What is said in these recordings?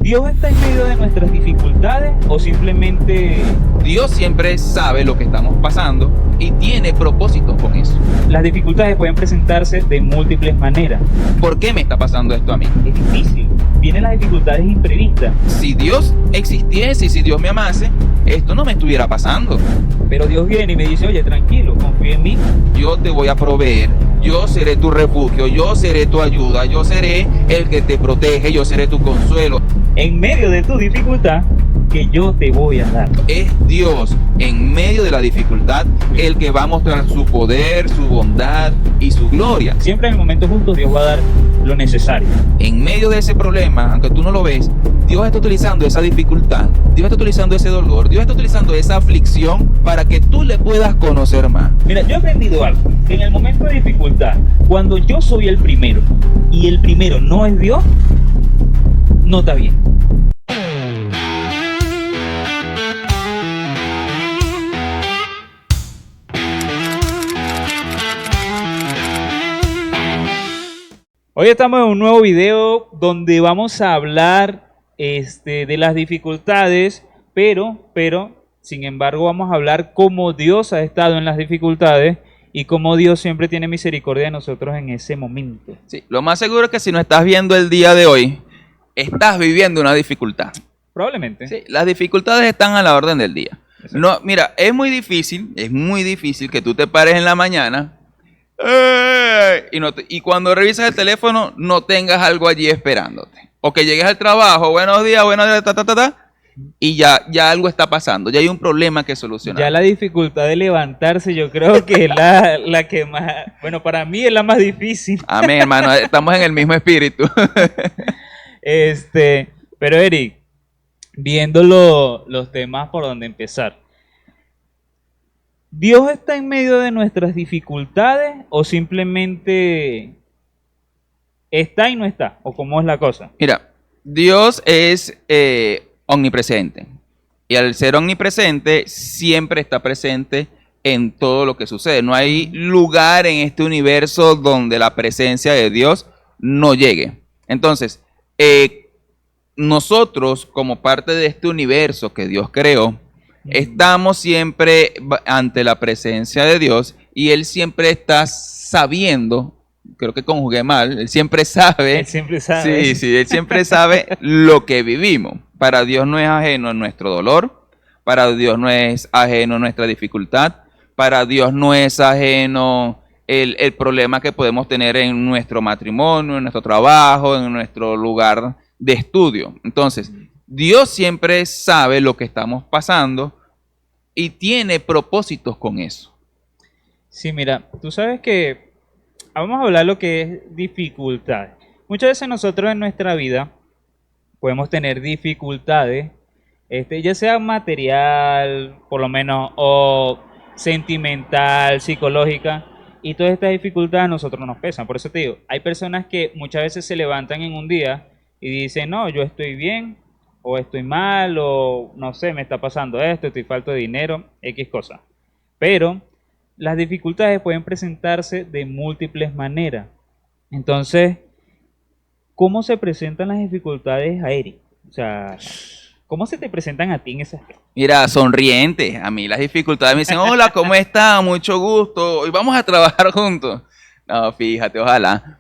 ¿Dios está en medio de nuestras dificultades o simplemente Dios siempre sabe lo que estamos pasando y tiene propósitos con eso. las dificultades pueden presentarse de múltiples maneras? ¿Por qué me está pasando esto a mí? Es difícil, vienen las dificultades imprevistas, Si Dios existiese y si Dios me amase, esto no me estuviera pasando. pero Dios viene y me dice, oye, tranquilo, confía en mí. Yo te voy a proveer, yo seré tu refugio, yo seré tu ayuda, yo seré el que te protege, yo seré tu consuelo. En medio de tu dificultad, que yo te voy a dar. Es Dios en medio de la dificultad el que va a mostrar su poder, su bondad y su gloria. Siempre en el momento justo Dios va a dar lo necesario. En medio de ese problema, aunque tú no lo ves, Dios está utilizando esa dificultad, Dios está utilizando ese dolor, Dios está utilizando esa aflicción para que tú le puedas conocer más. Mira, yo he aprendido algo. En el momento de dificultad, cuando yo soy el primero y el primero no es Dios, no está bien. Hoy estamos en un nuevo video donde vamos a hablar de las dificultades, pero, sin embargo, vamos a hablar cómo Dios ha estado en las dificultades y cómo Dios siempre tiene misericordia de nosotros en ese momento. Sí, lo más seguro es que si no estás viendo el día de hoy, estás viviendo una dificultad. Probablemente. Sí, las dificultades están a la orden del día. Exacto. No, mira, es muy difícil que tú te pares en la mañana y cuando revisas el teléfono no tengas algo allí esperándote. O que llegues al trabajo, buenos días, y ya algo está pasando, ya hay un problema que solucionar. Ya la dificultad de levantarse yo creo que es la que más, bueno, para mí es la más difícil. Amén, hermano, estamos en el mismo espíritu. Pero Eric, viendo los temas por donde empezar. ¿Dios está en medio de nuestras dificultades o simplemente está y no está? ¿O cómo es la cosa? Mira, Dios es omnipresente. Y al ser omnipresente, siempre está presente en todo lo que sucede. No hay lugar en este universo donde la presencia de Dios no llegue. Entonces, nosotros, como parte de este universo que Dios creó, estamos siempre ante la presencia de Dios y Él siempre está sabiendo, creo que conjugué mal, Él siempre sabe. Él siempre sabe. Sí, Él siempre sabe lo que vivimos. Para Dios no es ajeno nuestro dolor, para Dios no es ajeno nuestra dificultad, para Dios no es ajeno el problema que podemos tener en nuestro matrimonio, en nuestro trabajo, en nuestro lugar de estudio. Entonces, Dios siempre sabe lo que estamos pasando y tiene propósitos con eso. Sí, mira, tú sabes que vamos a hablar lo que es dificultad. Muchas veces nosotros en nuestra vida podemos tener dificultades, ya sea material, por lo menos, o sentimental, psicológica, y todas estas dificultades a nosotros nos pesan. Por eso te digo, hay personas que muchas veces se levantan en un día y dicen, no, yo estoy bien, o estoy mal, o no sé, me está pasando esto, estoy falto de dinero, X cosa. Pero las dificultades pueden presentarse de múltiples maneras. Entonces, ¿cómo se presentan las dificultades a Eric? O sea, ¿cómo se te presentan a ti en ese aspecto? Mira, sonriente. A mí las dificultades me dicen, hola, ¿cómo estás? Mucho gusto. Hoy vamos a trabajar juntos. No, fíjate, ojalá.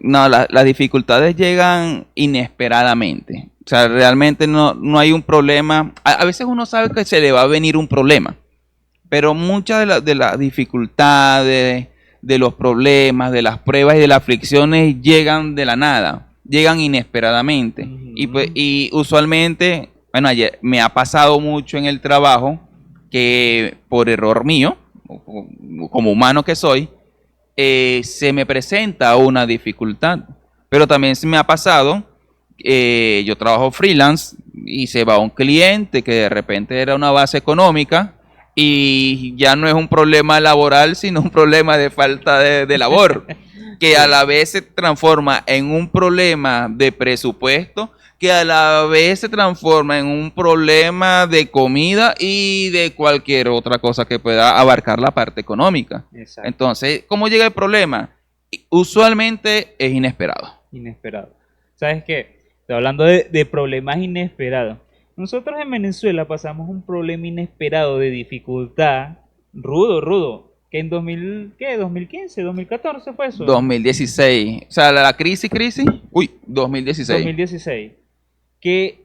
No, las dificultades llegan inesperadamente. O sea, realmente no hay un problema. A veces uno sabe que se le va a venir un problema, pero muchas de las dificultades, de los problemas, de las pruebas y de las aflicciones llegan de la nada, llegan inesperadamente. Y usualmente, bueno, ayer me ha pasado mucho en el trabajo que por error mío, como humano que soy, se me presenta una dificultad. Pero también se me ha pasado, yo trabajo freelance y se va un cliente que de repente era una base económica y ya no es un problema laboral, sino un problema de falta de labor, que a la vez se transforma en un problema de presupuesto, que a la vez se transforma en un problema de comida y de cualquier otra cosa que pueda abarcar la parte económica. Exacto. Entonces, ¿cómo llega el problema? Usualmente es inesperado. Inesperado. ¿Sabes qué? Estoy hablando de problemas inesperados. Nosotros en Venezuela pasamos un problema inesperado de dificultad, rudo, rudo, que en 2000, ¿qué? 2015, 2014 fue eso, 2016. O sea, la crisis. Uy, 2016. 2016, que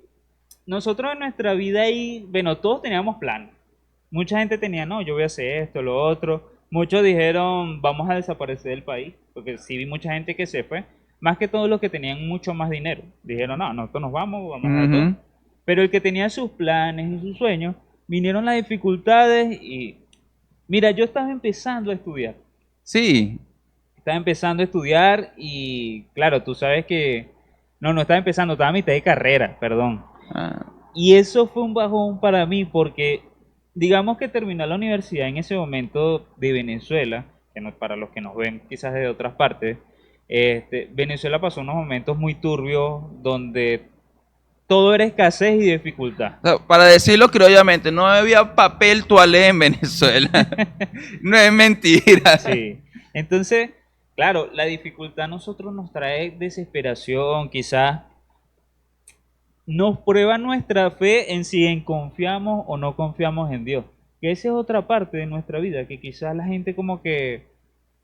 nosotros en nuestra vida ahí, bueno, todos teníamos planes. Mucha gente tenía, no, yo voy a hacer esto, lo otro. Muchos dijeron, vamos a desaparecer del país, porque sí vi mucha gente que se fue, más que todos los que tenían mucho más dinero. Dijeron, no, nosotros nos vamos, vamos a dejar todo. Ujú. Pero el que tenía sus planes y sus sueños, vinieron las dificultades y, mira, yo estaba empezando a estudiar. Sí. Estaba empezando a estudiar y, claro, tú sabes que, no, no estaba empezando, estaba a mitad de carrera, perdón. Ah, Y eso fue un bajón para mí porque, digamos que terminé la universidad en ese momento de Venezuela, que no, para los que nos ven quizás de otras partes, Venezuela pasó unos momentos muy turbios donde todo era escasez y dificultad. o sea, para decirlo criollamente, no había papel toalé en Venezuela. No es mentira. Sí. Entonces, claro, la dificultad a nosotros nos trae desesperación, quizás nos prueba nuestra fe en si confiamos o no confiamos en Dios. Que esa es otra parte de nuestra vida, que quizás la gente como que,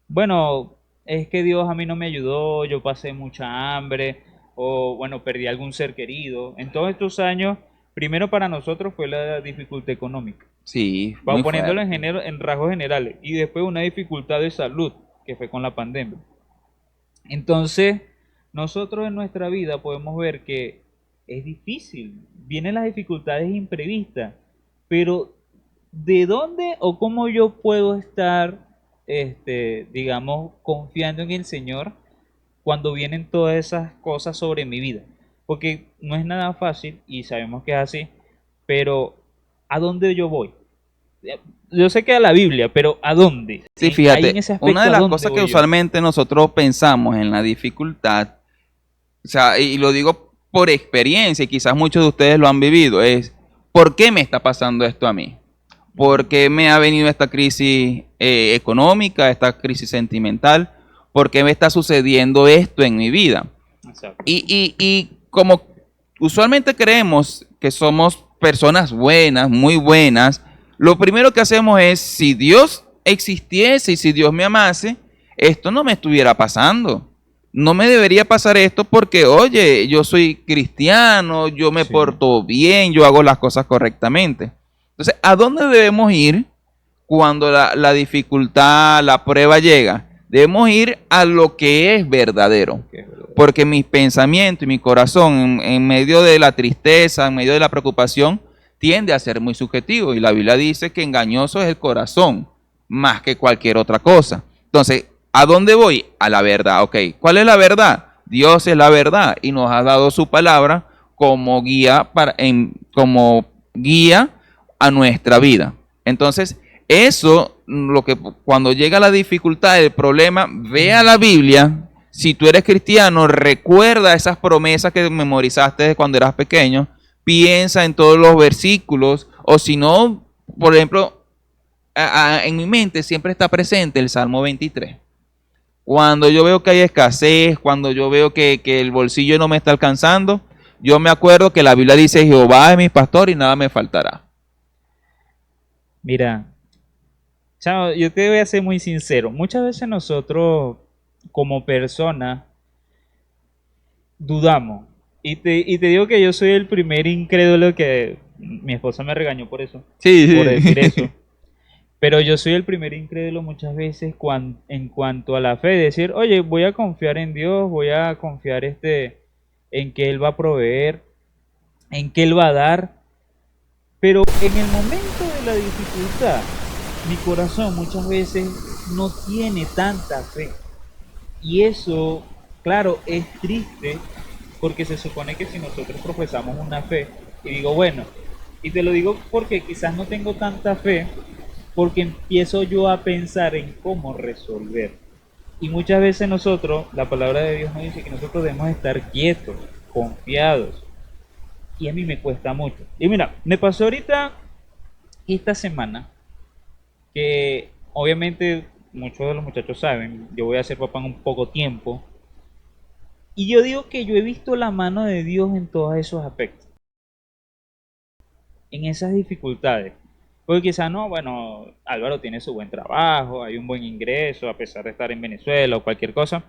bueno, es que Dios a mí no me ayudó, yo pasé mucha hambre, o bueno, perdí algún ser querido. En todos estos años, primero para nosotros fue la dificultad económica. Sí, Vamos muy poniéndolo fuerte. en rasgos generales. Y después una dificultad de salud, que fue con la pandemia. Entonces, nosotros en nuestra vida podemos ver que es difícil, vienen las dificultades imprevistas, pero ¿de dónde o cómo yo puedo estar, digamos, confiando en el Señor cuando vienen todas esas cosas sobre mi vida? Porque no es nada fácil y sabemos que es así, pero ¿a dónde yo voy? Yo sé que a la Biblia, pero ¿a dónde? Sí, Ahí en fíjate, ese una de aspecto, ¿a las dónde cosas que voy yo? usualmente nosotros pensamos en la dificultad, o sea, y lo digo por experiencia, y quizás muchos de ustedes lo han vivido, es ¿por qué me está pasando esto a mí? ¿Por qué me ha venido esta crisis económica, esta crisis sentimental? ¿Por qué me está sucediendo esto en mi vida? Exacto. Y como usualmente creemos que somos personas buenas, muy buenas, lo primero que hacemos es, si Dios existiese y si Dios me amase, esto no me estuviera pasando. No me debería pasar esto porque, oye, yo soy cristiano, yo me Sí. porto bien, yo hago las cosas correctamente. Entonces, ¿a dónde debemos ir cuando la dificultad, la prueba llega? Debemos ir a lo que es verdadero. Que es verdad. Porque mis pensamientos y mi corazón en medio de la tristeza, en medio de la preocupación, tiende a ser muy subjetivo. Y la Biblia dice que engañoso es el corazón, más que cualquier otra cosa. Entonces, ¿a dónde voy? A la verdad. Ok, ¿cuál es la verdad? Dios es la verdad y nos ha dado su palabra como guía, como guía a nuestra vida. Entonces, eso, lo que cuando llega la dificultad, el problema, ve a la Biblia. Si tú eres cristiano, recuerda esas promesas que memorizaste de cuando eras pequeño, piensa en todos los versículos, o si no, por ejemplo, en mi mente siempre está presente el Salmo 23. Cuando yo veo que hay escasez, cuando yo veo que el bolsillo no me está alcanzando, yo me acuerdo que la Biblia dice, Jehová es mi pastor y nada me faltará. Mira, chao, yo te voy a ser muy sincero. Muchas veces nosotros, como personas, dudamos. Y te digo que yo soy el primer incrédulo que mi esposa me regañó por eso, por Sí, decir sí. eso. Pero yo soy el primer incrédulo muchas veces en cuanto a la fe, decir, oye, voy a confiar en Dios, voy a confiar en que Él va a proveer, en que Él va a dar. Pero en el momento de la dificultad, mi corazón muchas veces no tiene tanta fe. Y eso, claro, es triste porque se supone que si nosotros profesamos una fe, y digo, bueno, y te lo digo porque quizás no tengo tanta fe, porque empiezo yo a pensar en cómo resolver. Y muchas veces nosotros, la palabra de Dios nos dice que nosotros debemos estar quietos, confiados. Y a mí me cuesta mucho. Y mira, me pasó ahorita esta semana que obviamente muchos de los muchachos saben, yo voy a ser papá en un poco tiempo Y yo digo que yo he visto la mano de Dios en todos esos aspectos, en esas dificultades. Porque quizás no, bueno, Álvaro tiene su buen trabajo, hay un buen ingreso a pesar de estar en Venezuela o cualquier cosa,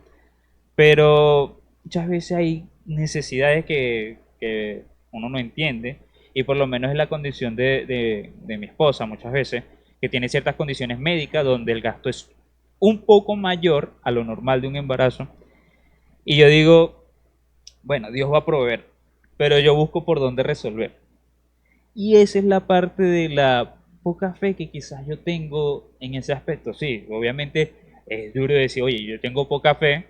pero muchas veces hay necesidades que uno no entiende, y por lo menos es la condición de mi esposa muchas veces, que tiene ciertas condiciones médicas donde el gasto es un poco mayor a lo normal de un embarazo, y yo digo, bueno, Dios va a proveer, pero yo busco por dónde resolver. Y esa es la parte de la poca fe que quizás yo tengo en ese aspecto. Sí, obviamente es duro decir, oye, yo tengo poca fe,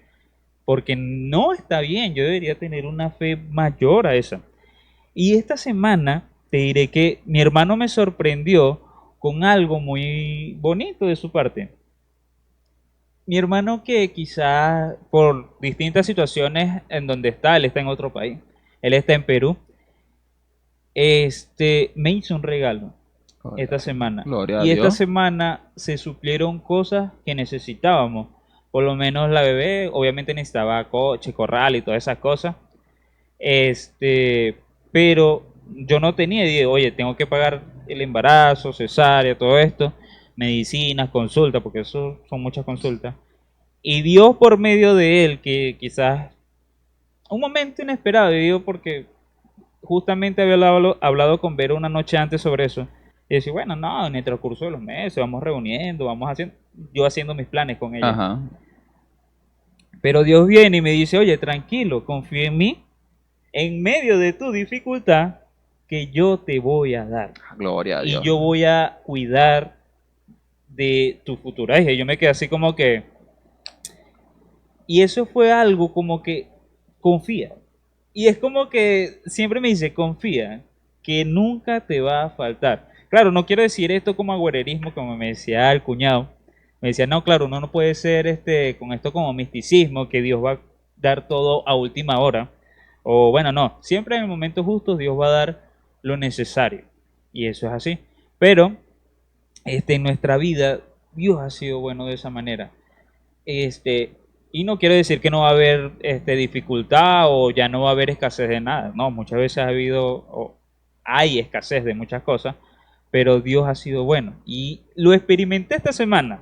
porque no está bien, yo debería tener una fe mayor a esa. Y esta semana te diré que mi hermano me sorprendió con algo muy bonito de su parte. Mi hermano, que quizás por distintas situaciones en donde está, él está en otro país, él está en Perú, me hizo un regalo esta semana. Gloria a Y esta Dios. semana se suplieron cosas que necesitábamos. Por lo menos la bebé, obviamente necesitaba coche, corral y todas esas cosas. Este, pero yo no tenía, y dije, oye, tengo que pagar el embarazo, cesárea, todo esto, medicinas, consultas, porque eso son muchas consultas. Y Dios por medio de él, que quizás un momento inesperado, y digo porque justamente había hablado con Vero una noche antes sobre eso. Y decía, bueno, no, en el transcurso de los meses vamos reuniendo, vamos haciendo, yo haciendo mis planes con ella. Ajá. Pero Dios viene y me dice, oye, tranquilo, confía en mí, en medio de tu dificultad, que yo te voy a dar. Gloria a Y Dios. yo voy a cuidar de tu futura hija. Y yo me quedé así como que... Y eso fue algo como que confía. Y es como que siempre me dice, confía, que nunca te va a faltar. Claro, no quiero decir esto como agüererismo, como me decía el cuñado. Me decía, no, claro, uno no puede ser con esto como misticismo, que Dios va a dar todo a última hora. O bueno, no, siempre en el momento justo Dios va a dar lo necesario. Y eso es así. Pero en nuestra vida, Dios ha sido bueno de esa manera. Este, y no quiero decir que no va a haber dificultad o ya no va a haber escasez de nada. No, muchas veces ha habido, o hay escasez de muchas cosas, pero Dios ha sido bueno. Y lo experimenté esta semana.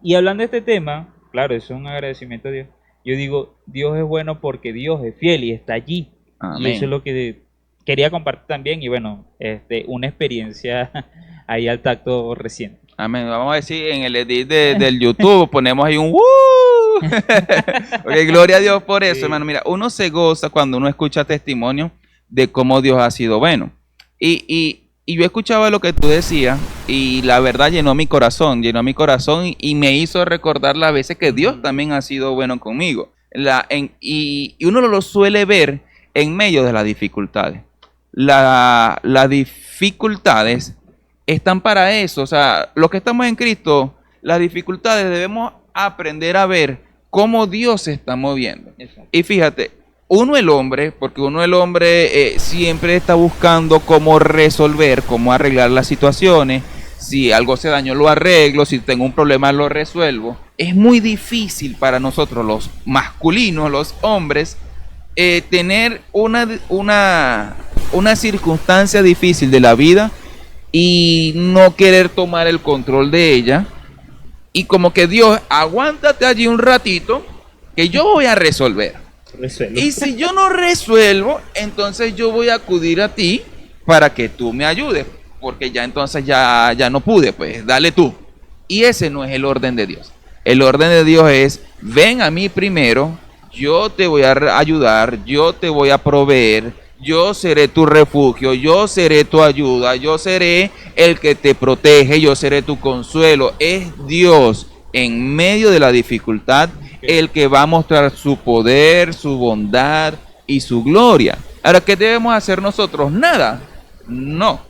Y hablando de este tema, claro, eso es un agradecimiento a Dios. Yo digo, Dios es bueno porque Dios es fiel y está allí. Y eso es Amén. lo que quería compartir también. Y bueno, una experiencia ahí al tacto reciente. Amén. Vamos a decir en el edit del YouTube, ponemos ahí un ¡woo! Ok, gloria a Dios por eso, Sí. hermano. Mira, uno se goza cuando uno escucha testimonio de cómo Dios ha sido bueno. Y yo escuchaba lo que tú decías y la verdad llenó mi corazón y me hizo recordar las veces que Dios también ha sido bueno conmigo. Y uno lo suele ver en medio de las dificultades. Las dificultades están para eso. O sea, los que estamos en Cristo, las dificultades debemos aprender a ver cómo Dios se está moviendo. Exacto. Y fíjate, porque uno el hombre siempre está buscando cómo resolver, cómo arreglar las situaciones. Si algo se dañó, lo arreglo. Si tengo un problema, lo resuelvo. Es muy difícil para nosotros, los masculinos, los hombres, tener una circunstancia difícil de la vida y no querer tomar el control de ella. Y como que Dios, aguántate allí un ratito, que yo voy a resolver. Resuelvo. Y si yo no resuelvo, entonces yo voy a acudir a ti para que tú me ayudes. Porque ya entonces ya no pude, pues dale tú. Y ese no es el orden de Dios. El orden de Dios es, ven a mí primero, yo te voy a ayudar, yo te voy a proveer, yo seré tu refugio, yo seré tu ayuda, yo seré el que te protege, yo seré tu consuelo. Es Dios en medio de la dificultad el que va a mostrar su poder, su bondad y su gloria. Ahora, ¿qué debemos hacer nosotros? Nada. No.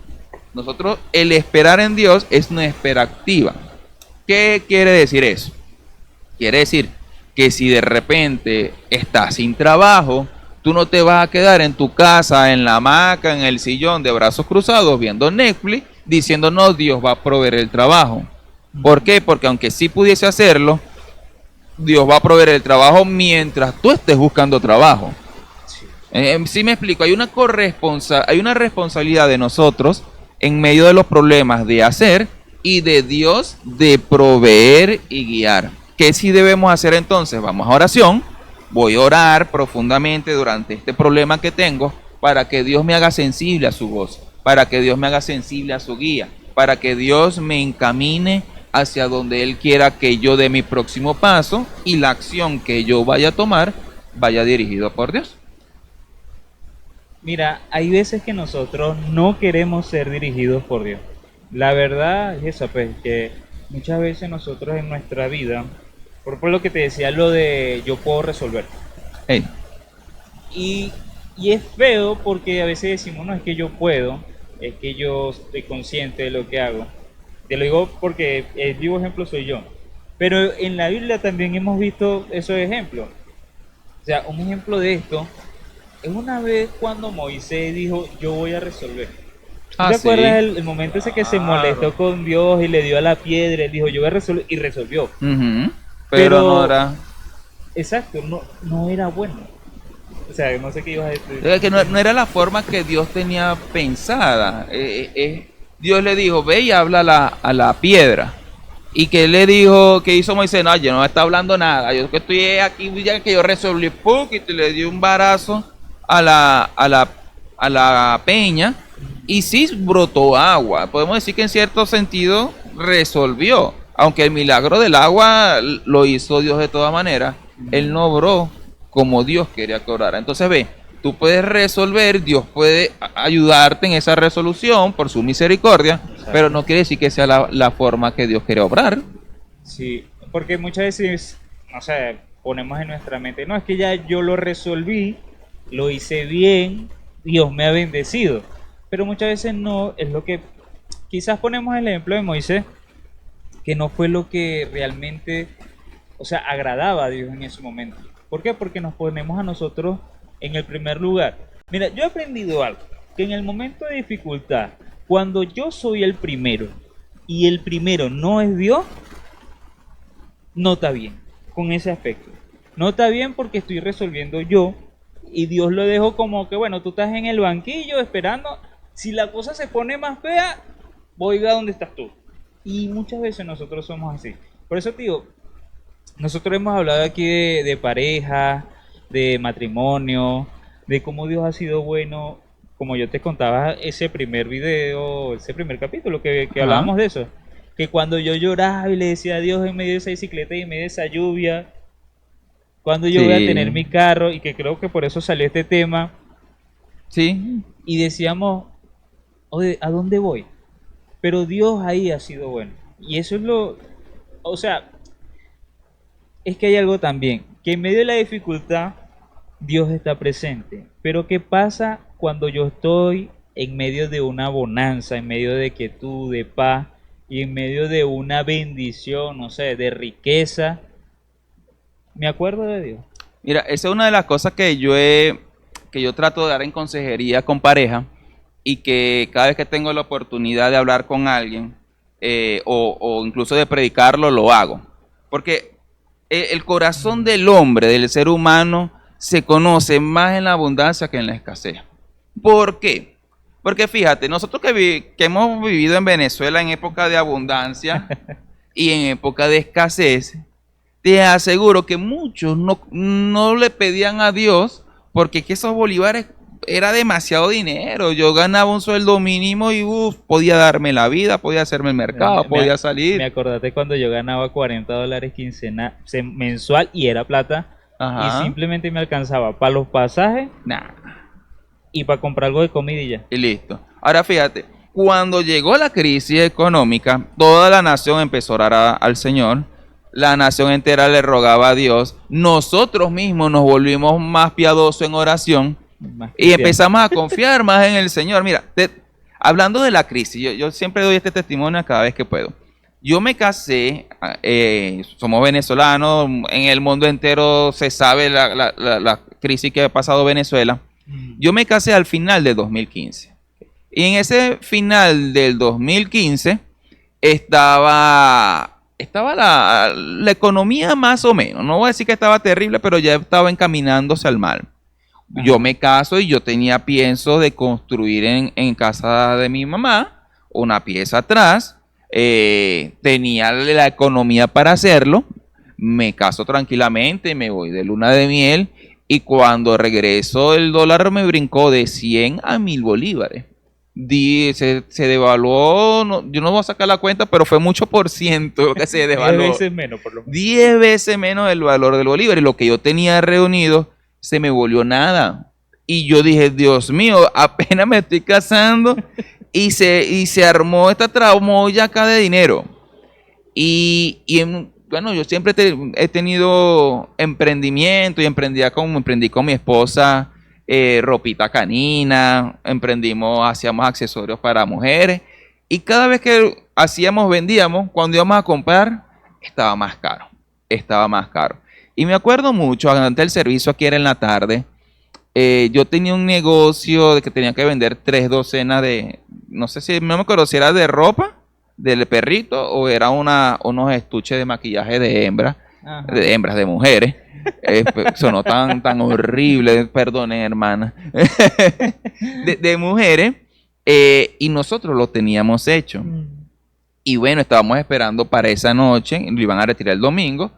Nosotros, el esperar en Dios es una espera activa. ¿Qué quiere decir eso? Quiere decir que si de repente estás sin trabajo, tú no te vas a quedar en tu casa, en la hamaca, en el sillón de brazos cruzados, viendo Netflix, diciendo, no, Dios va a proveer el trabajo. ¿Por qué? Porque aunque sí pudiese hacerlo, Dios va a proveer el trabajo mientras tú estés buscando trabajo. Sí me explico, hay una responsabilidad de nosotros en medio de los problemas de hacer y de Dios de proveer y guiar. ¿Qué sí debemos hacer entonces? Vamos a oración, voy a orar profundamente durante este problema que tengo para que Dios me haga sensible a su voz, para que Dios me haga sensible a su guía, para que Dios me encamine hacia donde Él quiera que yo dé mi próximo paso y la acción que yo vaya a tomar vaya dirigido por Dios. Mira, hay veces que nosotros no queremos ser dirigidos por Dios. La verdad es esa, pues, que muchas veces nosotros en nuestra vida, por lo que te decía, lo de yo puedo resolver. Hey. Y es feo porque a veces decimos, no, es que yo puedo, es que yo estoy consciente de lo que hago. Te lo digo porque el vivo ejemplo soy yo. Pero en la Biblia también hemos visto esos ejemplos. O sea, un ejemplo de esto es una vez cuando Moisés dijo, yo voy a resolver. ¿Tú te acuerdas el momento ese que se molestó con Dios y le dio a la piedra? Él dijo, yo voy a resolver, y resolvió. Pero no era... Exacto, no era bueno. O sea, no sé qué ibas a decir. Es que no era la forma que Dios tenía pensada. Dios le dijo, ve y habla a la piedra. Y que le dijo, que hizo Moisés, no, yo no está hablando nada. Yo que estoy aquí, ya que yo resolví, y le dio un barazo a la peña. Y sí brotó agua. Podemos decir que en cierto sentido resolvió. Aunque el milagro del agua lo hizo Dios de todas maneras. Él no obró como Dios quería que obrara. Entonces ve, tú puedes resolver, Dios puede ayudarte en esa resolución por su misericordia, pero no quiere decir que sea la forma que Dios quiere obrar. Sí, porque muchas veces, o sea, ponemos en nuestra mente, no, es que ya yo lo resolví, lo hice bien, Dios me ha bendecido. Pero muchas veces no, es lo que, quizás ponemos el ejemplo de Moisés, que no fue lo que realmente, o sea, agradaba a Dios en ese momento. ¿Por qué? Porque nos ponemos a nosotros en el primer lugar. Mira, yo he aprendido algo, que en el momento de dificultad, cuando yo soy el primero y el primero no es Dios, no está bien con ese aspecto. No está bien porque estoy resolviendo yo y Dios lo dejo como que, bueno, tú estás en el banquillo esperando. Si la cosa se pone más fea, voy a donde estás tú. Y muchas veces nosotros somos así. Por eso te digo, nosotros hemos hablado aquí de pareja, de matrimonio, de cómo Dios ha sido bueno. Como yo te contaba ese primer video, ese primer capítulo que hablábamos de eso. Que cuando yo lloraba y le decía a Dios en medio de esa bicicleta y en medio de esa lluvia, cuando yo voy a tener mi carro, y que creo que por eso salió este tema. Sí. Y decíamos, oye, ¿a dónde voy? Pero Dios ahí ha sido bueno. Y eso es o sea, es que hay algo también, que en medio de la dificultad, Dios está presente. Pero ¿qué pasa cuando yo estoy en medio de una bonanza, en medio de quietud, de paz, y en medio de una bendición, no sé, de riqueza? Me acuerdo de Dios. Mira, esa es una de las cosas que yo trato de dar en consejería con pareja, y que cada vez que tengo la oportunidad de hablar con alguien, o incluso de predicarlo, lo hago. Porque el corazón del hombre, del ser humano, se conoce más en la abundancia que en la escasez. ¿Por qué? Porque fíjate, nosotros que hemos vivido en Venezuela en época de abundancia y en época de escasez, te aseguro que muchos no le pedían a Dios, porque que esos bolívares era demasiado dinero. Yo ganaba un sueldo mínimo y podía darme la vida, podía hacerme el mercado, podía salir. Me acordaste cuando yo ganaba $40 mensual y era plata. Ajá. Y simplemente me alcanzaba para los pasajes y para comprar algo de comida y ya. Y listo. Ahora fíjate, cuando llegó la crisis económica, toda la nación empezó a orar al Señor. La nación entera le rogaba a Dios. Nosotros mismos nos volvimos más piadosos en oración. Y empezamos a confiar más en el Señor. Mira, hablando de la crisis, yo siempre doy este testimonio cada vez que puedo. Yo me casé, somos venezolanos, en el mundo entero se sabe la crisis que ha pasado Venezuela. Yo me casé al final del 2015. Y en ese final del 2015 estaba estaba la economía más o menos. No voy a decir que estaba terrible, pero ya estaba encaminándose al mal. Yo Ajá. me caso y yo tenía pienso de construir en casa de mi mamá una pieza atrás. Tenía la economía para hacerlo. Me caso tranquilamente, me voy de luna de miel y cuando regreso el dólar me brincó de 100 a 1000 bolívares. Se devaluó, yo no voy a sacar la cuenta, pero fue mucho por ciento lo que se 10 devaluó. veces menos, por lo menos. 10 veces menos el valor del bolívar y lo que yo tenía reunido se me volvió nada. Y yo dije, Dios mío, apenas me estoy casando y se armó esta tramoya acá de dinero. Bueno, yo siempre he tenido emprendimiento y emprendí con mi esposa ropita canina, hacíamos accesorios para mujeres y cada vez que vendíamos, cuando íbamos a comprar, estaba más caro, estaba más caro. Y me acuerdo mucho, antes el servicio aquí era en la tarde, yo tenía un negocio de que tenía que vender 3 docenas no sé si, no me acuerdo si era de ropa del perrito o era unos estuches de maquillaje Ajá. de hembras, de mujeres. Sonó tan horrible, perdone hermana, de mujeres, y nosotros lo teníamos hecho. Y bueno, estábamos esperando para esa noche, lo iban a retirar el domingo,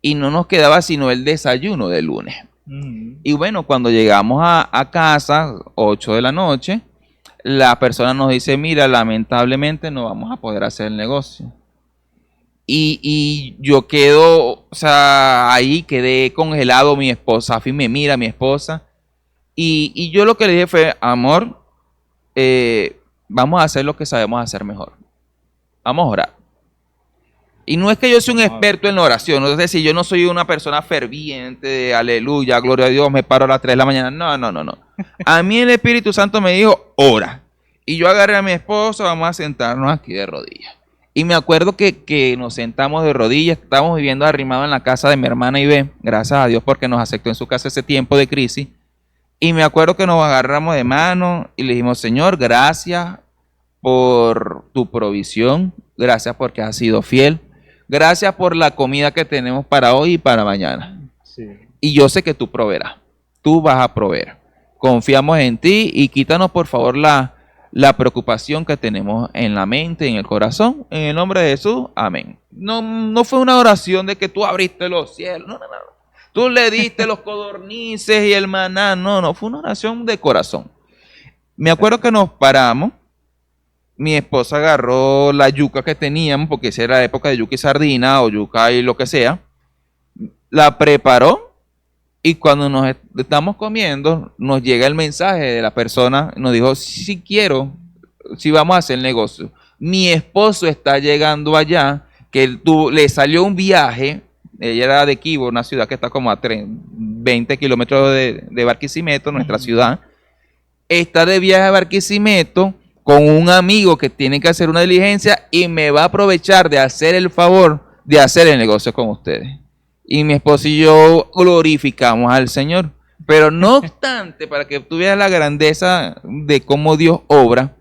y no nos quedaba sino el desayuno del lunes. Y bueno, cuando llegamos a casa, 8 de la noche, la persona nos dice, mira, lamentablemente no vamos a poder hacer el negocio. Y yo quedo, o sea, ahí quedé congelado, mi esposa, Afi me mira, mi esposa, y yo lo que le dije fue, amor, vamos a hacer lo que sabemos hacer mejor. Vamos a orar. Y no es que yo sea un experto en la oración, es decir, yo no soy una persona ferviente de aleluya, gloria a Dios, me paro a las 3 de la mañana. No. A mí el Espíritu Santo me dijo, ora. Y yo agarré a mi esposa, vamos a sentarnos aquí de rodillas. Y me acuerdo que nos sentamos de rodillas, estábamos viviendo arrimados en la casa de mi hermana Ibe, gracias a Dios porque nos aceptó en su casa ese tiempo de crisis. Y me acuerdo que nos agarramos de mano y le dijimos, Señor, gracias por tu provisión, gracias porque has sido fiel. Gracias por la comida que tenemos para hoy y para mañana. Sí. Y yo sé que tú proveerás. Tú vas a proveer. Confiamos en ti y quítanos por favor la preocupación que tenemos en la mente, en el corazón. En el nombre de Jesús, amén. No fue una oración de que tú abriste los cielos. No. Tú le diste los codornices y el maná. No. Fue una oración de corazón. Me acuerdo que nos paramos. Mi esposa agarró la yuca que teníamos, porque esa era la época de yuca y sardina o yuca y lo que sea, la preparó y cuando nos estamos comiendo nos llega el mensaje de la persona, nos dijo, si quiero, si vamos a hacer el negocio. Mi esposo está llegando allá, que le salió un viaje, ella era de Quibo, una ciudad que está como a 20 kilómetros de Barquisimeto, nuestra ciudad, está de viaje a Barquisimeto, con un amigo que tiene que hacer una diligencia y me va a aprovechar de hacer el favor de hacer el negocio con ustedes. Y mi esposo y yo glorificamos al Señor. Pero no obstante, para que tú veas la grandeza de cómo Dios obra,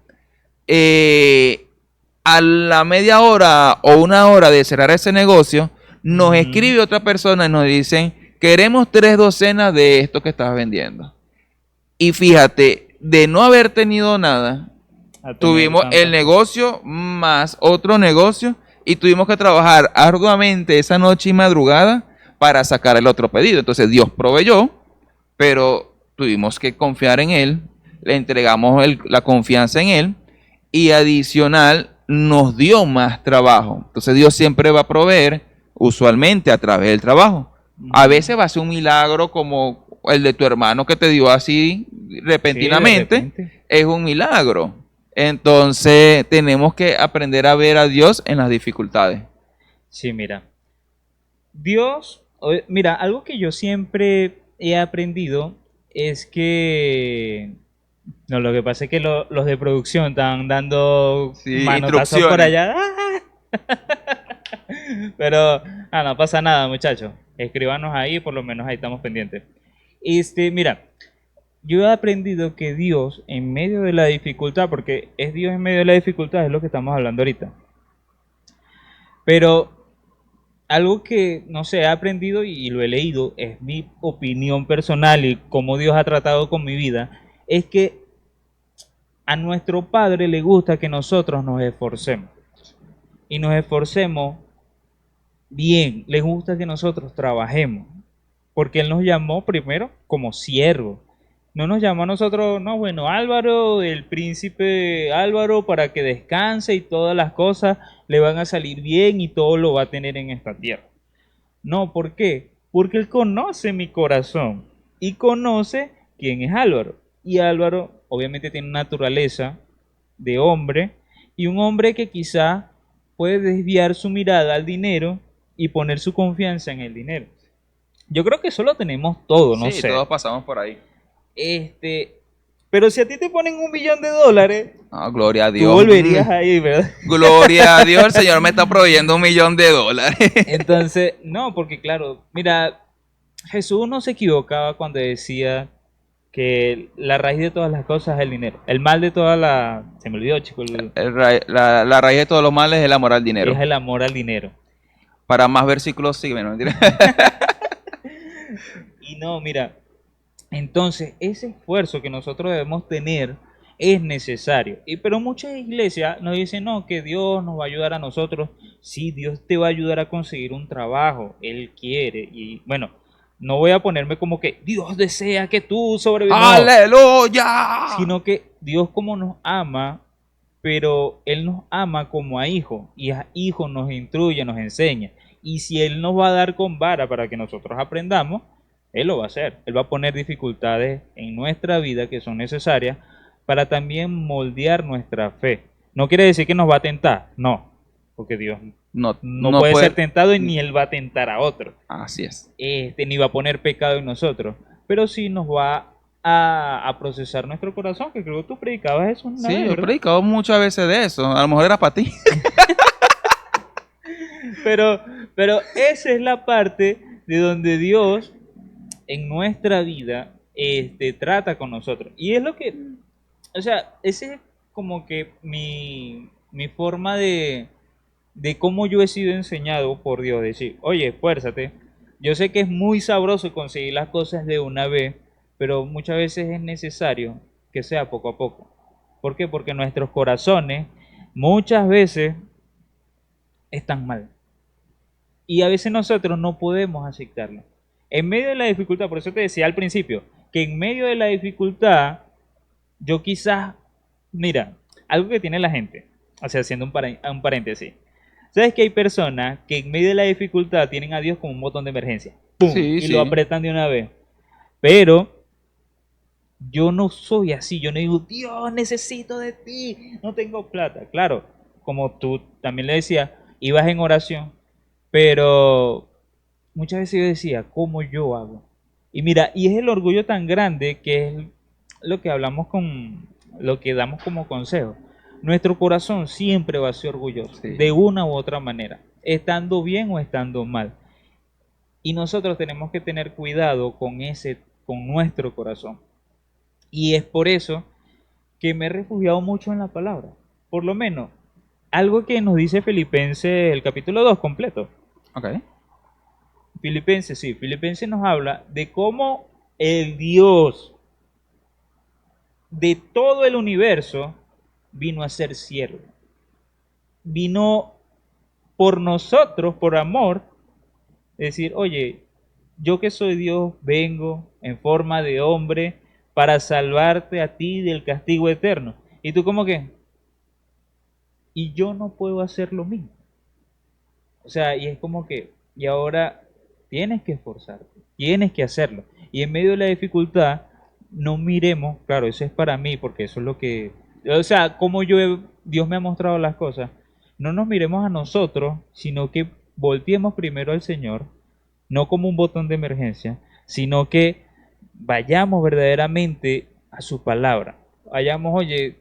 a la media hora o una hora de cerrar ese negocio, nos escribe otra persona y nos dice, queremos 3 docenas de esto que estás vendiendo. Y fíjate, de no haber tenido nada, tuvimos el negocio más otro negocio y tuvimos que trabajar arduamente esa noche y madrugada para sacar el otro pedido. Entonces Dios proveyó, pero tuvimos que confiar en Él, le entregamos la confianza en Él y adicional nos dio más trabajo. Entonces Dios siempre va a proveer, usualmente a través del trabajo. A veces va a ser un milagro como el de tu hermano que te dio así repentinamente, sí, es un milagro. Entonces tenemos que aprender a ver a Dios en las dificultades. Sí, mira. Dios, mira, algo que yo siempre he aprendido es que... No, lo que pasa es que los de producción están dando manotazos por allá. Pero no pasa nada, muchachos. Escríbanos ahí, por lo menos ahí estamos pendientes. Mira, yo he aprendido que Dios en medio de la dificultad, porque es Dios en medio de la dificultad, es lo que estamos hablando ahorita. Pero algo que, no sé, he aprendido y lo he leído, es mi opinión personal y cómo Dios ha tratado con mi vida, es que a nuestro Padre le gusta que nosotros nos esforcemos. Y nos esforcemos bien, le gusta que nosotros trabajemos. Porque Él nos llamó primero como siervos. No nos llamó a nosotros, no, bueno, Álvaro, el príncipe Álvaro, para que descanse y todas las cosas le van a salir bien y todo lo va a tener en esta tierra. No, ¿por qué? Porque Él conoce mi corazón y conoce quién es Álvaro. Y Álvaro obviamente tiene una naturaleza de hombre y un hombre que quizá puede desviar su mirada al dinero y poner su confianza en el dinero. Yo creo que eso lo tenemos todo, no Sí, sé. todos pasamos por ahí. Pero si a ti te ponen $1.000.000, Ah, gloria a tú Dios. volverías ahí, ¿verdad? Gloria a Dios, el Señor me está proveyendo $1.000.000. Entonces, no, porque claro, mira, Jesús no se equivocaba cuando decía que la raíz de todas las cosas es el dinero. El mal de todas las... Se me olvidó, chico. La raíz de todos los males es el amor al dinero. Es el amor al dinero. Para más versículos, sí, no, mentira. Y no, mira, entonces ese esfuerzo que nosotros debemos tener es necesario. Pero muchas iglesias nos dicen, no, que Dios nos va a ayudar a nosotros. Sí, Dios te va a ayudar a conseguir un trabajo. Él quiere. Y bueno, no voy a ponerme como que Dios desea que tú sobrevivas. No, ¡Aleluya! sino que Dios como nos ama, pero Él nos ama como a hijos, y a hijos nos instruye, nos enseña. Y si Él nos va a dar con vara para que nosotros aprendamos, Él lo va a hacer. Él va a poner dificultades en nuestra vida que son necesarias para también moldear nuestra fe. No quiere decir que nos va a tentar, no, porque Dios No, no no puede puede. ser tentado y ni Él va a tentar a otro. Así es. Ni va a poner pecado en nosotros, pero sí nos va a procesar nuestro corazón, que creo que tú predicabas eso una Sí, vez, yo he ¿verdad? predicado muchas veces de eso. A lo mejor era para ti. Pero, pero esa es la parte de donde Dios en nuestra vida trata con nosotros. Y es lo que, o sea, ese es como que mi forma de cómo yo he sido enseñado por Dios. Decir, oye, esfuérzate. Yo sé que es muy sabroso conseguir las cosas de una vez, pero muchas veces es necesario que sea poco a poco. ¿Por qué? Porque nuestros corazones muchas veces están mal. Y a veces nosotros no podemos aceptarlo. En medio de la dificultad, por eso te decía al principio, que en medio de la dificultad, yo quizás, mira, algo que tiene la gente, o sea, haciendo un paréntesis. ¿Sabes que hay personas que en medio de la dificultad tienen a Dios como un botón de emergencia? ¡Pum! Sí, Y lo sí. apretan de una vez. Pero yo no soy así, yo no digo, Dios, necesito de ti, no tengo plata. Claro, como tú también le decías, ibas en oración, pero muchas veces yo decía, ¿cómo yo hago? Y mira, y es el orgullo tan grande que es lo que hablamos con, lo que damos como consejo. Nuestro corazón siempre va a ser orgulloso, Sí. de una u otra manera, estando bien o estando mal. Y nosotros tenemos que tener cuidado con nuestro corazón. Y es por eso que me he refugiado mucho en la palabra. Por lo menos, algo que nos dice Filipenses, el capítulo 2 completo. Ok. Filipenses, sí, Filipenses nos habla de cómo el Dios de todo el universo vino a ser siervo. Vino por nosotros, por amor, decir, oye, yo que soy Dios, vengo en forma de hombre para salvarte a ti del castigo eterno. Y tú como que, y yo no puedo hacer lo mismo. O sea, y es como que, y ahora tienes que esforzarte, tienes que hacerlo. Y en medio de la dificultad, no miremos, claro, eso es para mí, porque eso es lo que, o sea, como Dios me ha mostrado las cosas, no nos miremos a nosotros, sino que volteemos primero al Señor, no como un botón de emergencia, sino que vayamos verdaderamente a su palabra. Vayamos, oye,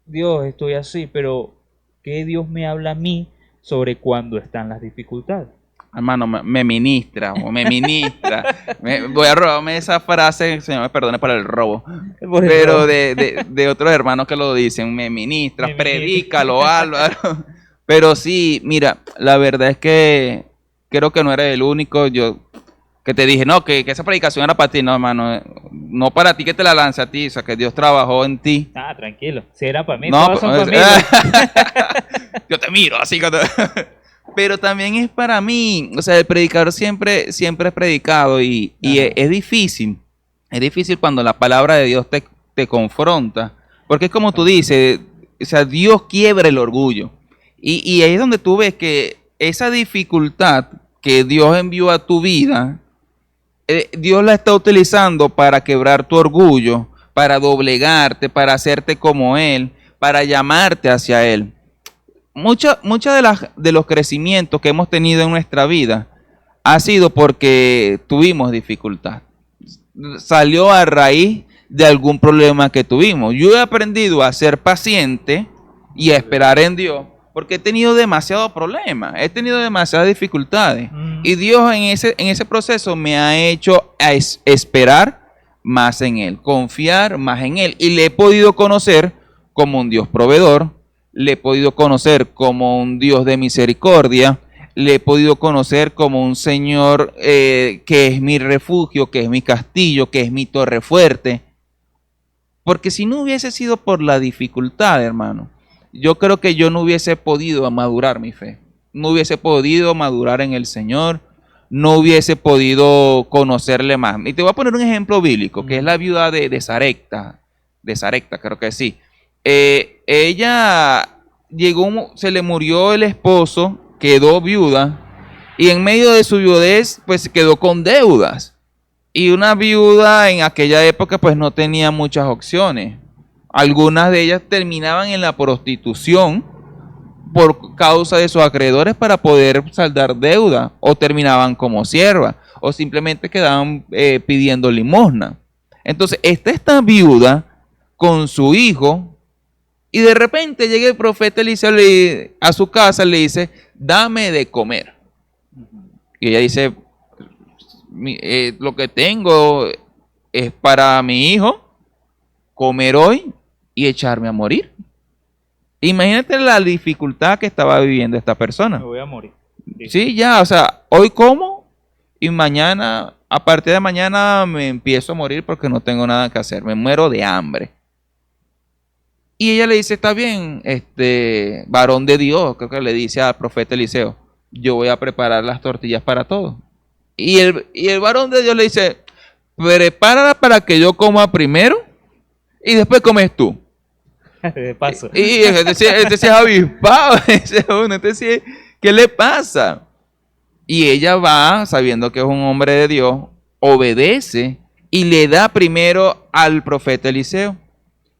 Dios, estoy así, pero ¿qué Dios me habla a mí sobre cuando están las dificultades? Hermano, me ministra, o me ministra. Voy a robarme esa frase, Señor me perdone para el robo. Por eso, Pero de otros hermanos que lo dicen, me ministra, me ministra. predícalo, Álvaro. Pero sí, mira, la verdad es que creo que no eres el único. Yo que te dije, no, que esa predicación era para ti, no, hermano, no para ti que te la lance a ti, o sea, que Dios trabajó en ti. Ah, tranquilo. Si era para mí, No, todas son pues, para mí. yo te miro, así que pero también es para mí, o sea, el predicador siempre es predicado y Ajá. es difícil cuando la palabra de Dios te confronta, porque es como tú dices, o sea, Dios quiebra el orgullo, y ahí es donde tú ves que esa dificultad que Dios envió a tu vida, Dios la está utilizando para quebrar tu orgullo, para doblegarte, para hacerte como Él, para llamarte hacia Él. Mucha de los crecimientos que hemos tenido en nuestra vida ha sido porque tuvimos dificultad. Salió a raíz de algún problema que tuvimos. Yo he aprendido a ser paciente y a esperar en Dios porque he tenido demasiados problemas, he tenido demasiadas dificultades. Y Dios en ese proceso me ha hecho esperar más en Él, confiar más en Él. Y le he podido conocer como un Dios proveedor, le he podido conocer como un Dios de misericordia, le he podido conocer como un Señor que es mi refugio, que es mi castillo, que es mi torre fuerte. Porque si no hubiese sido por la dificultad, hermano, yo creo que yo no hubiese podido madurar mi fe. No hubiese podido madurar en el Señor. No hubiese podido conocerle más. Y te voy a poner un ejemplo bíblico, que es la viuda de Sarepta. De Sarepta, creo que sí. Ella llegó, se le murió el esposo, quedó viuda. Y en medio de su viudez, pues quedó con deudas. Y una viuda en aquella época pues no tenía muchas opciones. Algunas de ellas terminaban en la prostitución por causa de sus acreedores para poder saldar deuda, o terminaban como siervas, o simplemente quedaban pidiendo limosna. Entonces, esta viuda con su hijo, y de repente llega el profeta Eliseo a su casa, le dice, dame de comer. Y ella dice, lo que tengo es para mi hijo comer hoy y echarme a morir. Imagínate la dificultad que estaba viviendo esta persona. Me voy a morir. Sí, ya, o sea, hoy como y mañana, a partir de mañana me empiezo a morir porque no tengo nada que hacer, me muero de hambre. Y ella le dice, está bien, varón de Dios, creo que le dice al profeta Eliseo, yo voy a preparar las tortillas para todos. Y el varón de Dios le dice, prepárala para que yo coma primero y después comes tú. De paso. Y este sí es avispado, ¿qué le pasa? Y ella va, sabiendo que es un hombre de Dios, obedece y le da primero al profeta Eliseo.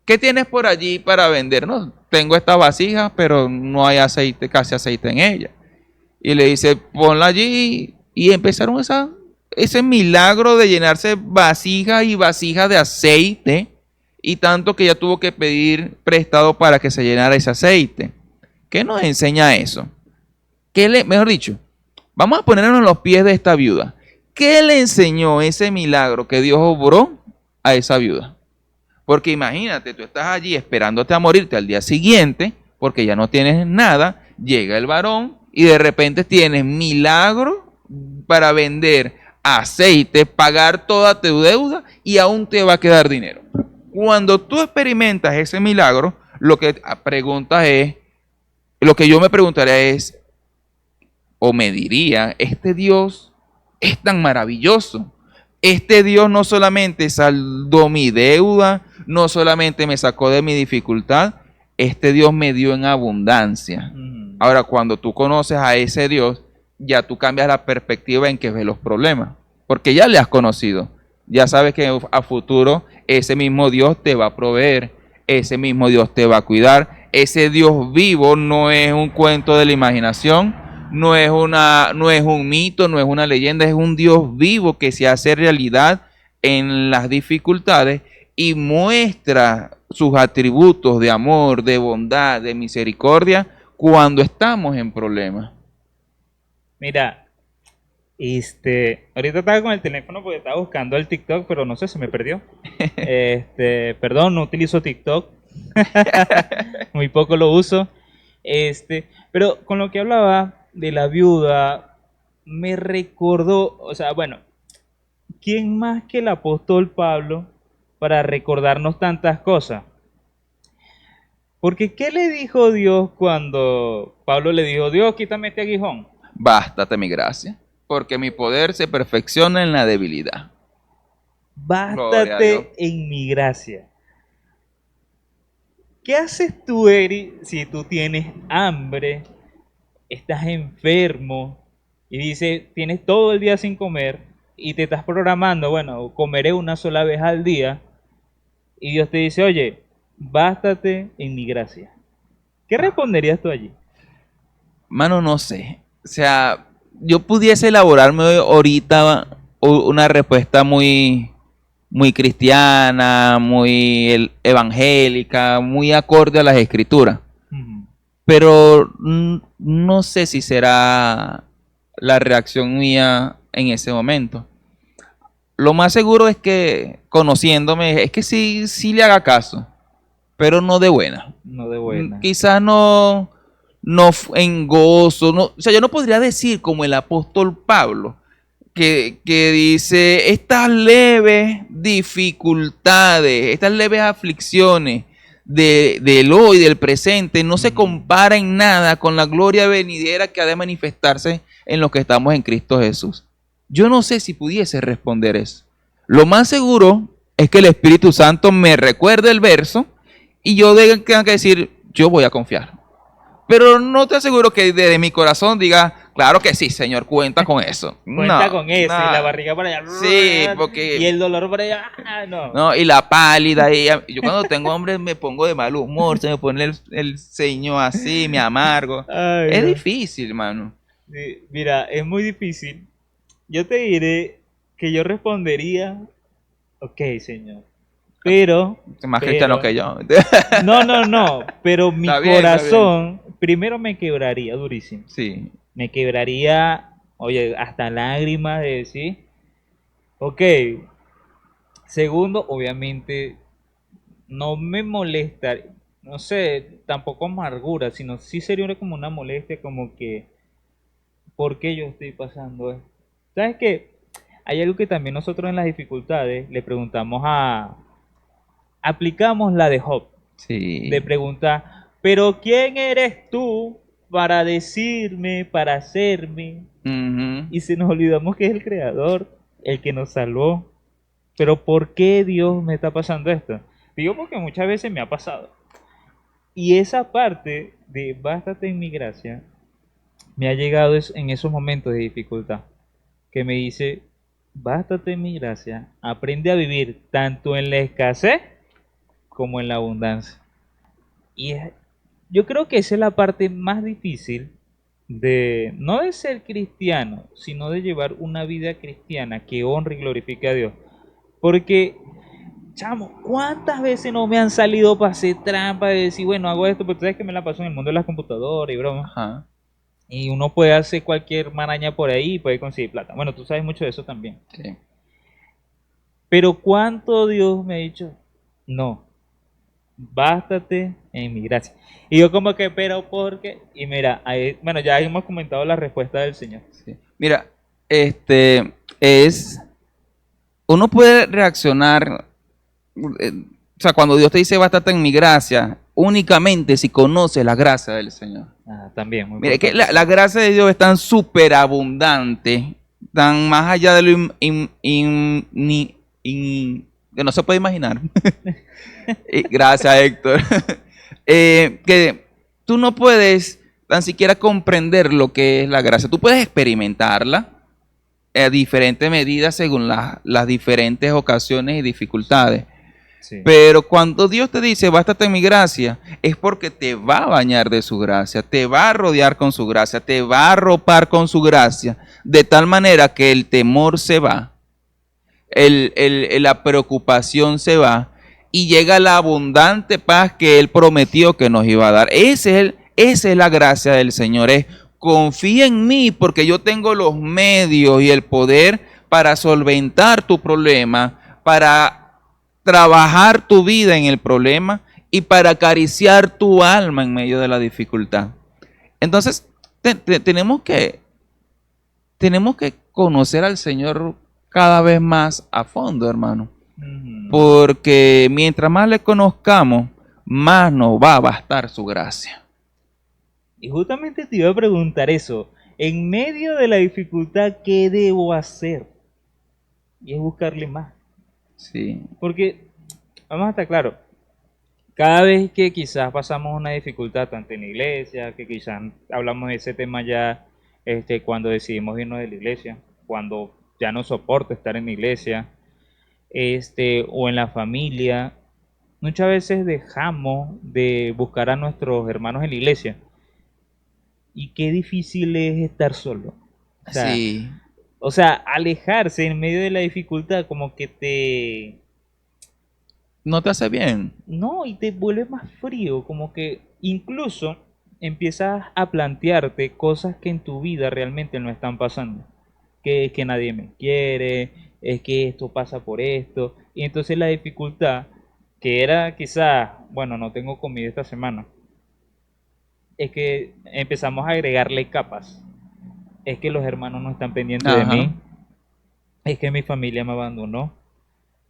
¿Qué tienes por allí para vender? No, tengo esta vasija, pero no hay aceite, casi aceite en ella. Y le dice, ponla allí. Y empezaron ese milagro de llenarse vasijas y vasijas de aceite. Y tanto que ella tuvo que pedir prestado para que se llenara ese aceite. ¿Qué nos enseña eso? Mejor dicho, vamos a ponernos en los pies de esta viuda. ¿Qué le enseñó ese milagro que Dios obró a esa viuda? Porque imagínate, tú estás allí esperándote a morirte al día siguiente, porque ya no tienes nada, llega el varón y de repente tienes milagro para vender aceite, pagar toda tu deuda y aún te va a quedar dinero. Cuando tú experimentas ese milagro, lo que yo me preguntaría es, o me diría, este Dios es tan maravilloso. Este Dios no solamente saldó mi deuda, no solamente me sacó de mi dificultad, este Dios me dio en abundancia. Ahora, cuando tú conoces a ese Dios, ya tú cambias la perspectiva en que ves los problemas, porque ya le has conocido. Ya sabes que a futuro ese mismo Dios te va a proveer, ese mismo Dios te va a cuidar. Ese Dios vivo no es un cuento de la imaginación, no es un mito, no es una leyenda, es un Dios vivo que se hace realidad en las dificultades y muestra sus atributos de amor, de bondad, de misericordia cuando estamos en problemas. Mira, ahorita estaba con el teléfono porque estaba buscando el TikTok, pero no sé, se me perdió. Perdón, no utilizo TikTok. Muy poco lo uso. Pero con lo que hablaba de la viuda, me recordó, o sea, bueno, ¿quién más que el apóstol Pablo para recordarnos tantas cosas? Porque ¿qué le dijo Dios cuando Pablo le dijo, Dios, quítame este aguijón? Bástate mi gracia, porque mi poder se perfecciona en la debilidad. Gloria a Dios. Bástate en mi gracia. ¿Qué haces tú, Eri, si tú tienes hambre, estás enfermo y dices, tienes todo el día sin comer y te estás programando, bueno, comeré una sola vez al día y Dios te dice, oye, bástate en mi gracia? ¿Qué responderías tú allí? Mano, no sé. O sea, yo pudiese elaborarme ahorita una respuesta muy cristiana, muy evangélica, muy acorde a las escrituras. Ujú. Pero no sé si será la reacción mía en ese momento. Lo más seguro es que, conociéndome, es que sí le haga caso, pero no de buena. No de buena. Quizás en gozo. No, o sea, yo no podría decir como el apóstol Pablo, que dice, estas leves dificultades, estas leves aflicciones del hoy, del presente, no se compara en nada con la gloria venidera que ha de manifestarse en los que estamos en Cristo Jesús. Yo no sé si pudiese responder eso. Lo más seguro es que el Espíritu Santo me recuerde el verso y yo tenga que decir, yo voy a confiar. Pero no te aseguro que desde mi corazón diga, claro que sí, Señor, cuenta con eso. Cuenta No, con eso y la no. barriga para allá. Sí, Y porque el dolor para allá. No. no, y la pálida. Yo cuando tengo hambre me pongo de mal humor, se me pone el ceño así, me amargo. Ay, Es no. difícil, mano. Sí, mira, es muy difícil. Yo te diré que yo respondería, ok, señor. Pero, Es más cristiano que pero, yo. no, pero mi Está bien, está bien. corazón primero me quebraría durísimo. Sí. Me quebraría, oye, hasta lágrimas de decir, ok. Segundo, obviamente, no me molesta, no sé, tampoco amargura, sino sí sería como una molestia, como que, ¿por qué yo estoy pasando esto? ¿Sabes qué? Hay algo que también nosotros en las dificultades le preguntamos aplicamos la de Job, de Sí. preguntar, pero ¿quién eres tú para decirme, para hacerme? Ujú. Y se nos olvidamos que es el creador, el que nos salvó. Pero ¿por qué Dios me está pasando esto? Digo porque muchas veces me ha pasado. Y esa parte de bástate en mi gracia me ha llegado en esos momentos de dificultad. Que me dice, bástate en mi gracia, aprende a vivir tanto en la escasez como en la abundancia. Y yo creo que esa es la parte más difícil de, no de ser cristiano, sino de llevar una vida cristiana que honre y glorifique a Dios. Porque, chamo, ¿cuántas veces no me han salido para hacer trampa de decir, bueno, hago esto, pero tú sabes que me la paso en el mundo de las computadoras y broma? Ajá. Y uno puede hacer cualquier maraña por ahí y puede conseguir plata. Bueno, tú sabes mucho de eso también. Sí. Pero ¿cuánto Dios me ha dicho? No, bástate en mi gracia. Y yo como que, pero ¿por qué? Y mira, ahí, bueno, ya hemos comentado la respuesta del Señor. Sí. Mira, uno puede reaccionar, o sea, cuando Dios te dice bástate en mi gracia, únicamente si conoces la gracia del Señor. Ah, también, muy Mire, que importante. la gracia de Dios es tan superabundante, tan más allá de lo que no se puede imaginar. Gracias, Héctor. Que tú no puedes tan siquiera comprender lo que es la gracia. Tú puedes experimentarla a diferentes medidas según las diferentes ocasiones y dificultades. Sí. Pero cuando Dios te dice, bástate en mi gracia, es porque te va a bañar de su gracia, te va a rodear con su gracia, te va a arropar con su gracia, de tal manera que el temor se va, la preocupación se va y llega la abundante paz que Él prometió que nos iba a dar. Esa es la gracia del Señor, es confía en mí porque yo tengo los medios y el poder para solventar tu problema, para trabajar tu vida en el problema y para acariciar tu alma en medio de la dificultad. Entonces, tenemos que tenemos que conocer al Señor cada vez más a fondo, hermano. Ujú. Porque mientras más le conozcamos, más nos va a bastar su gracia. Y justamente te iba a preguntar eso. En medio de la dificultad, ¿qué debo hacer? Y es buscarle más. Sí. Porque, vamos a estar claros, cada vez que quizás pasamos una dificultad, tanto en la iglesia, que quizás hablamos de ese tema ya cuando decidimos irnos de la iglesia, cuando ya no soporto estar en la iglesia, o en la familia, muchas veces dejamos de buscar a nuestros hermanos en la iglesia. Y qué difícil es estar solo. O sea, Sí. alejarse en medio de la dificultad como que No te hace bien. no, y te vuelve más frío, como que incluso empiezas a plantearte cosas que en tu vida realmente no están pasando. Que es que nadie me quiere, es que esto pasa por esto. Y entonces la dificultad, que era quizás, bueno, no tengo comida esta semana, es que empezamos a agregarle capas. Es que los hermanos no están pendientes de Ajá. mí, es que mi familia me abandonó,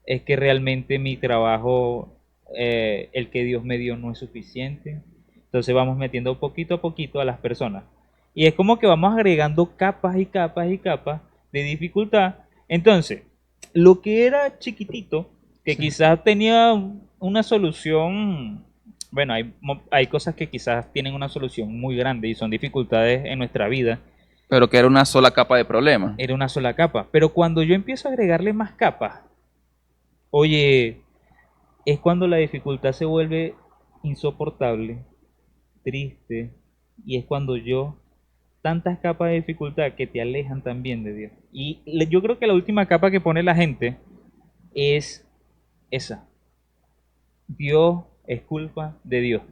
es que realmente mi trabajo, el que Dios me dio, no es suficiente. Entonces vamos metiendo poquito a poquito a las personas. Y es como que vamos agregando capas y capas y capas de dificultad. Entonces, lo que era chiquitito, que Sí. quizás tenía una solución, bueno, hay cosas que quizás tienen una solución muy grande y son dificultades en nuestra vida, Pero que era una sola capa de problema. era una sola capa. Pero cuando yo empiezo a agregarle más capas, oye, es cuando la dificultad se vuelve insoportable, triste, y es cuando tantas capas de dificultad que te alejan también de Dios. Y yo creo que la última capa que pone la gente es esa. Dios es culpa de Dios.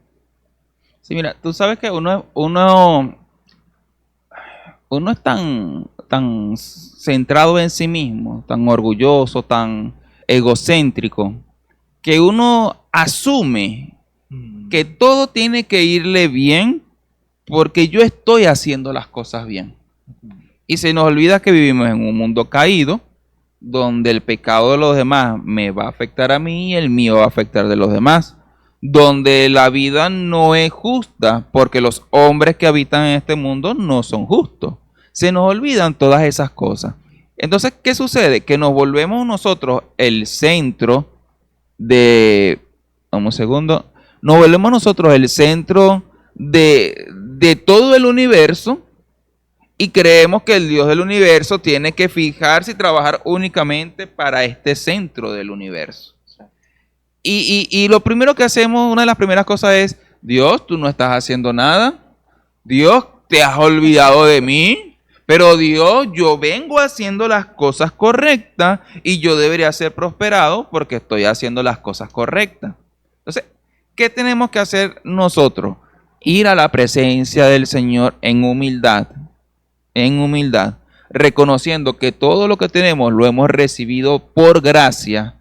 Sí, mira, tú sabes que uno es tan centrado en sí mismo, tan orgulloso, tan egocéntrico, que uno asume que todo tiene que irle bien porque yo estoy haciendo las cosas bien. Y se nos olvida que vivimos en un mundo caído, donde el pecado de los demás me va a afectar a mí y el mío va a afectar de los demás. Donde la vida no es justa, porque los hombres que habitan en este mundo no son justos. Se nos olvidan todas esas cosas. Entonces, ¿qué sucede? Que nos volvemos nosotros el centro de... Vamos un segundo. Nos volvemos nosotros el centro de todo el universo y creemos que el Dios del universo tiene que fijarse y trabajar únicamente para este centro del universo. Y lo primero que hacemos, una de las primeras cosas es, Dios, tú no estás haciendo nada. Dios, te has olvidado de mí. Pero Dios, yo vengo haciendo las cosas correctas y yo debería ser prosperado porque estoy haciendo las cosas correctas. Entonces, ¿qué tenemos que hacer nosotros? Ir a la presencia del Señor en humildad, reconociendo que todo lo que tenemos lo hemos recibido por gracia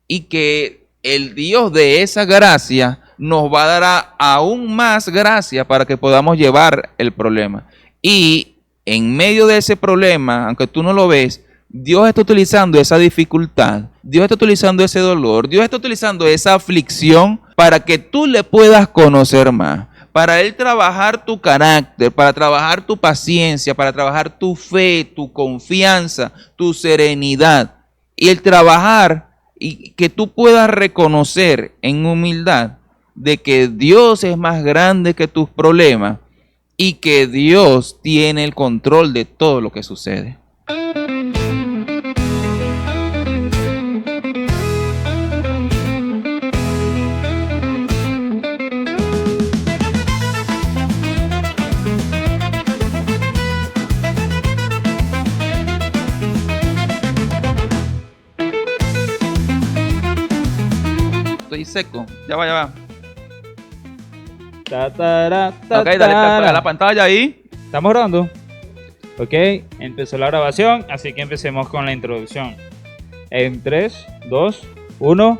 y que el Dios de esa gracia nos va a dar aún más gracia para que podamos llevar el problema. Y en medio de ese problema, aunque tú no lo ves, Dios está utilizando esa dificultad, Dios está utilizando ese dolor, Dios está utilizando esa aflicción para que tú le puedas conocer más, para Él trabajar tu carácter, para trabajar tu paciencia, para trabajar tu fe, tu confianza, tu serenidad. Y el trabajar y que tú puedas reconocer en humildad de que Dios es más grande que tus problemas y que Dios tiene el control de todo lo que sucede. Estoy seco. Ya va, ya va. Ta, tara, ta, Ok, dale, tara. apaga la pantalla ahí. ¿Estamos grabando? Ok, empezó la grabación, así que empecemos con la introducción. En 3, 2, 1.